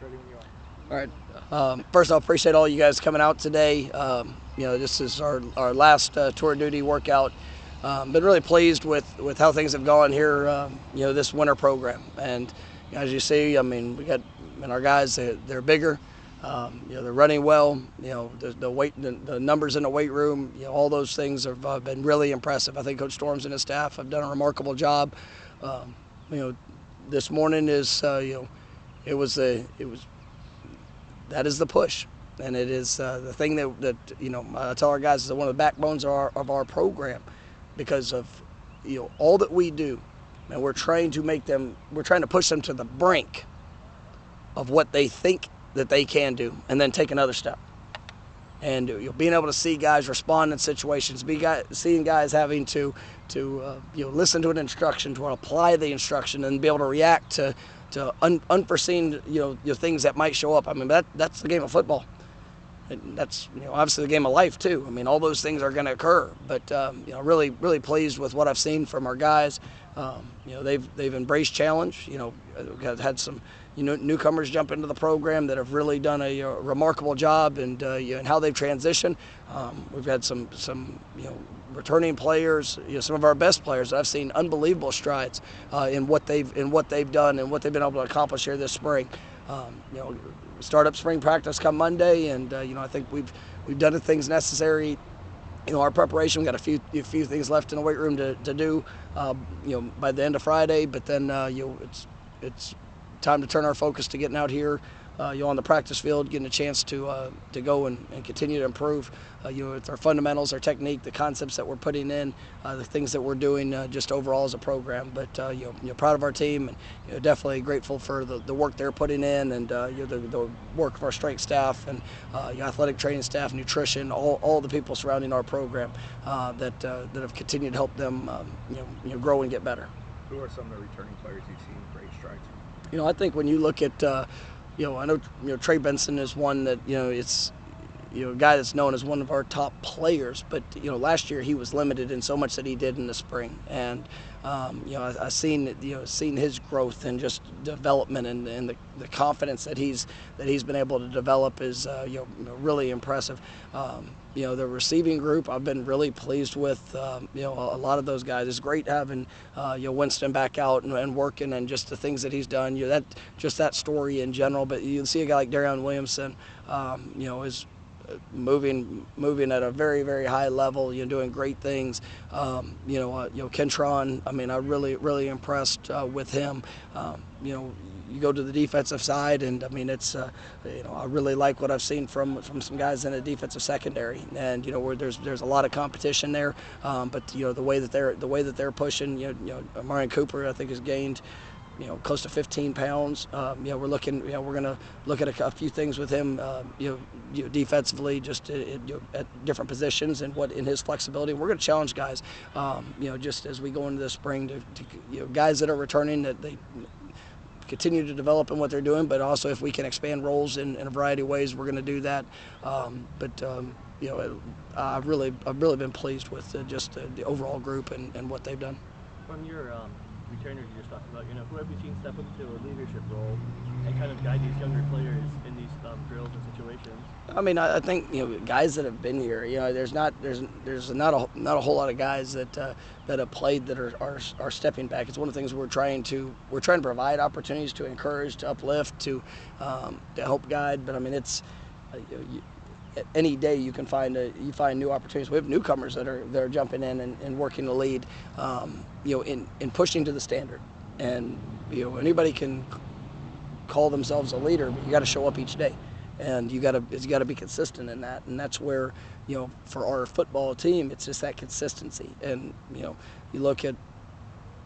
ready when you are. All right. First, I appreciate all you guys coming out today. This is our last tour duty workout. Been really pleased with how things have gone here, this winter program. And as you see, I mean, we got our guys. They're bigger. They're running well. The numbers in the weight room. All those things have been really impressive. I think Coach Storms and his staff have done a remarkable job. This morning is it was that is the push, and it is the thing that I tell our guys is one of the backbones of our program, because of all that we do, and we're trying to push them to the brink of what they think that they can do, and then take another step. And being able to see guys respond in situations, seeing guys having to listen to an instruction, to apply the instruction, and be able to react to unforeseen things that might show up. I mean, that's the game of football, and that's obviously the game of life too. I mean, all those things are going to occur. But really pleased with what I've seen from our guys. They've embraced challenge. We've had some newcomers jump into the program that have really done a remarkable job, and how they've transitioned. We've had some returning players, some of our best players that I've seen unbelievable strides in what they've done and what they've been able to accomplish here this spring. Start up spring practice come Monday, and I think we've done the things necessary. Our preparation, we've got a few things left in the weight room to do by the end of Friday, but then it's time to turn our focus to getting out here on the practice field, getting a chance to go and continue to improve. It's our fundamentals, our technique, the concepts that we're putting in, the things that we're doing just overall as a program. But proud of our team, and definitely grateful for the work they're putting in, and the work of our strength staff and athletic training staff, nutrition, all the people surrounding our program that have continued to help them grow and get better. Who are some of the returning players you've seen great strides? I think when you look at I know Trey Benson is one that it's a guy that's known as one of our top players, but last year he was limited in so much that he did in the spring, and I've seen his growth and just development, and the confidence that he's been able to develop is really impressive. The receiving group, I've been really pleased with. A lot of those guys. It's great having Winston back out and working, and just the things that he's done. That story in general. But you see a guy like Darion Williamson, is moving at a very, very high level. Doing great things. Kentron. I mean, I really impressed with him. You go to the defensive side, and I mean, it's I really like what I've seen from some guys in the defensive secondary, and where there's a lot of competition there, but the way that they're pushing, Marion Cooper, I think, has gained close to 15 pounds. We're going to look at a few things with him, defensively, just at different positions and in his flexibility. We're going to challenge guys, just as we go into the spring to guys that are returning, that they continue to develop in what they're doing, but also if we can expand roles in a variety of ways, we're going to do that. I've really been pleased with just the overall group and what they've done. From your returners you just talked about, who have you seen step up to a leadership role and kind of guide these younger players in these drills and situations? I mean, I think guys that have been here. There's not a whole lot of guys that have played that are stepping back. It's one of the things we're trying to provide opportunities to encourage, to uplift, to help guide. But I mean, it's any day you find new opportunities. We have newcomers that are jumping in and working the lead, in pushing to the standard. And anybody can call themselves a leader, but you got to show up each day. And you got to be consistent in that, and that's where for our football team, it's just that consistency. And you look at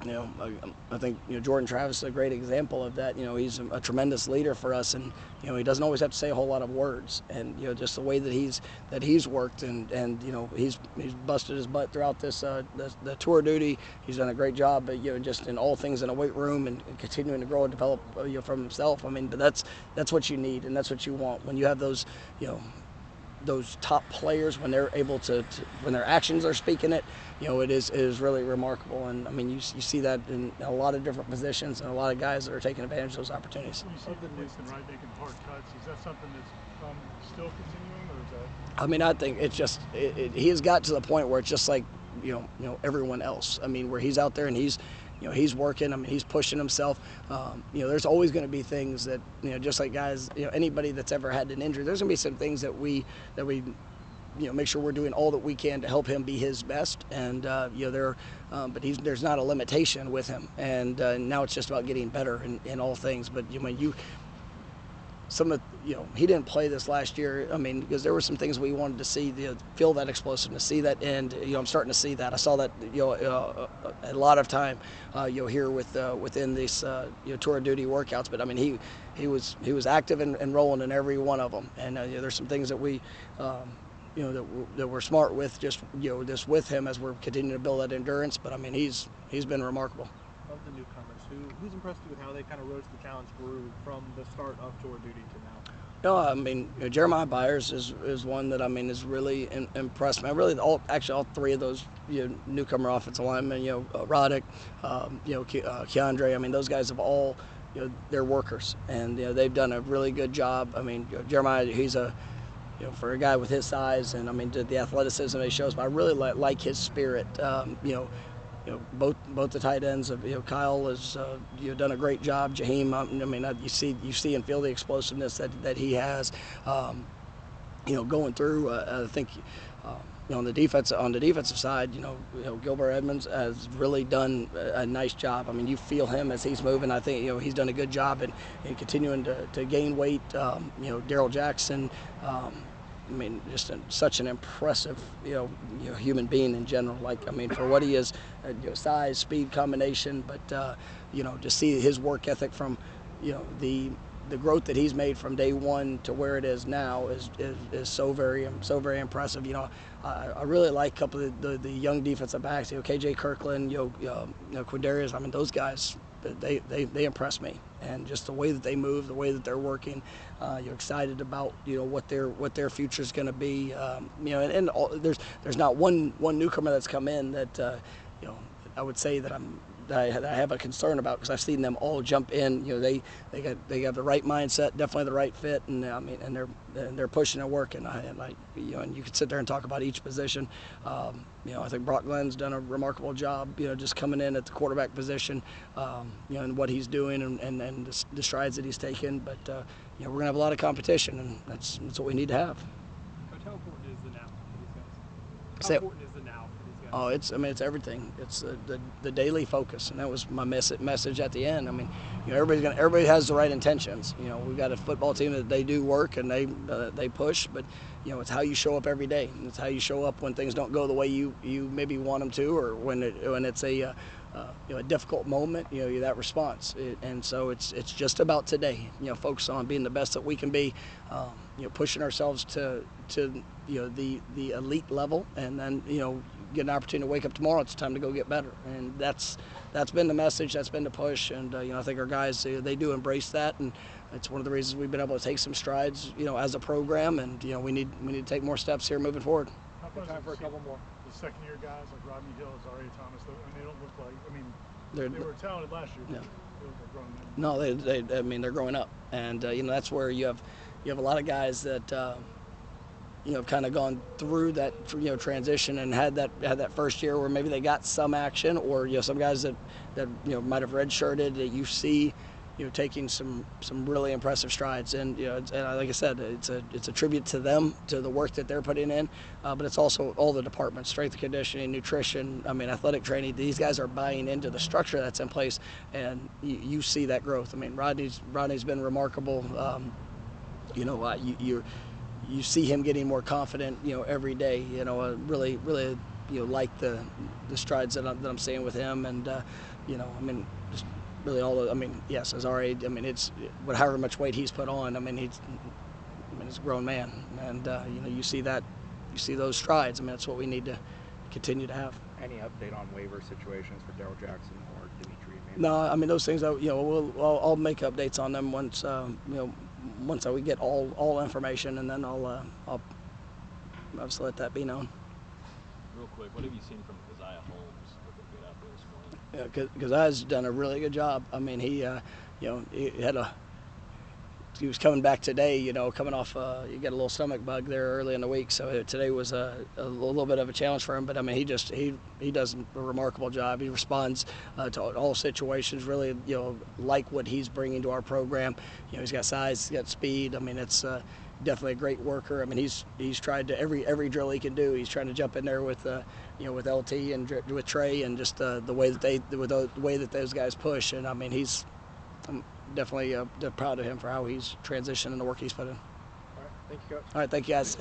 I think Jordan Travis is a great example of that. He's a tremendous leader for us, and he doesn't always have to say a whole lot of words. And just the way that he's worked, and he's busted his butt throughout the tour duty. He's done a great job, but just in all things in a weight room and continuing to grow and develop from himself. I mean, but that's what you need, and that's what you want when you have those those top players when they're able to when their actions are speaking it, it is really remarkable. And I mean, you see that in a lot of different positions and a lot of guys that are taking advantage of those opportunities. You see the Winston, right, making hard cuts. Is that something that's still continuing, or is that? I mean, I think it's just he has got to the point where it's just like everyone else. I mean, where he's out there and he's working. I mean, he's pushing himself. There's always going to be things that just like guys, anybody that's ever had an injury, there's going to be some things that we make sure we're doing all that we can to help him be his best. And but there's not a limitation with him. And now it's just about getting better in all things. But he didn't play this last year. I mean, because there were some things we wanted to see, feel that explosiveness, see that, and I'm starting to see that. I saw that a lot of time here within these tour of duty workouts. But I mean, he was active and rolling in every one of them. And there's some things that we that we're smart with just with him as we're continuing to build that endurance. But I mean, he's been remarkable. Of the newcomers, who's impressed you with how they kind of rose to the challenge grew from the start of tour duty to now? I mean, Jeremiah Byers is one that I mean is really impressed me. Really, all three of those newcomer offensive linemen, Roddick, Keandre. I mean, those guys have all they're workers, and they've done a really good job. I mean, Jeremiah, he's for a guy with his size, and I mean the athleticism he shows. But I really like his spirit. Both the tight ends of Kyle has done a great job. Jaheim, I mean, you see and feel the explosiveness that he has. Going through. I think on the defensive side, Gilbert Edmonds has really done a nice job. I mean, you feel him as he's moving. I think he's done a good job in continuing to gain weight. Daryl Jackson. I mean, just such an impressive, human being in general. Like, I mean, for what he is, size, speed combination, but to see his work ethic from, the growth that he's made from day one to where it is now is so very impressive. I really like a couple of the young defensive backs. KJ Kirkland, Quindarius. I mean, those guys. They impress me, and just the way that they move, the way that they're working, you're excited about what their future is going to be. There's not one newcomer that's come in that I would say that I have a concern about, because I've seen them all jump in. They have the right mindset, definitely the right fit, and I mean, and they're pushing and working. And you could sit there and talk about each position. I think Brock Glenn's done a remarkable job. Just coming in at the quarterback position, and what he's doing and the strides that he's taken. But we're gonna have a lot of competition, and that's what we need to have. Coach, how important is the now for these guys? How important is the now for these guys? It's everything. It's the daily focus, and that was my message at the end. I mean, everybody has the right intentions. We've got a football team that they do work and they push, but it's how you show up every day. It's how you show up when things don't go the way you maybe want them to, or when it's a difficult moment. That response, and so it's just about today. Focus on being the best that we can be. Pushing ourselves to the elite level, and then get an opportunity to wake up tomorrow. It's time to go get better, and that's been the message. That's been the push, and I think our guys they do embrace that, and it's one of the reasons we've been able to take some strides as a program, and we need to take more steps here moving forward. How far time for a couple more? The second-year guys like Rodney Hill, Zaria Thomas, they don't look like. I mean, they were talented last year. Yeah. They're growing men. No, I mean, they're growing up, and that's where you have a lot of guys that have kind of gone through that transition and had that first year where maybe they got some action, or some guys that might have redshirted that you see taking some really impressive strides, and like I said, it's a tribute to them, to the work that they're putting in, but it's also all the departments: strength and conditioning, nutrition, I mean, athletic training. These guys are buying into the structure that's in place, and you see that growth. I mean, Rodney's been remarkable. You see him getting more confident every day. Really like the strides that I'm seeing with him, and I mean, just really yes, Azari, I mean, it's however much weight he's put on. I mean, he's a grown man, and you see those strides. I mean, that's what we need to continue to have. Any update on waiver situations for Daryl Jackson or Dimitri? No, I mean, those things. I'll make updates on them once we get all information, and then I'll obviously let that be known. Real quick, what have you seen from Keziah Holmes looking good out there this morning? Yeah, Keziah's done a really good job. I mean, he was coming back today, coming off, you get a little stomach bug there early in the week, so today was a little bit of a challenge for him. But I mean, he does a remarkable job. He responds to all situations. Really, like what he's bringing to our program. He's got size, he's got speed. I mean, it's definitely a great worker. I mean, he's tried to every drill he can do. He's trying to jump in there with with LT and with Trey, and just the way that those guys push. And I mean, I'm definitely proud of him for how he's transitioned and the work he's put in. All right, thank you, Coach. All right, thank you guys.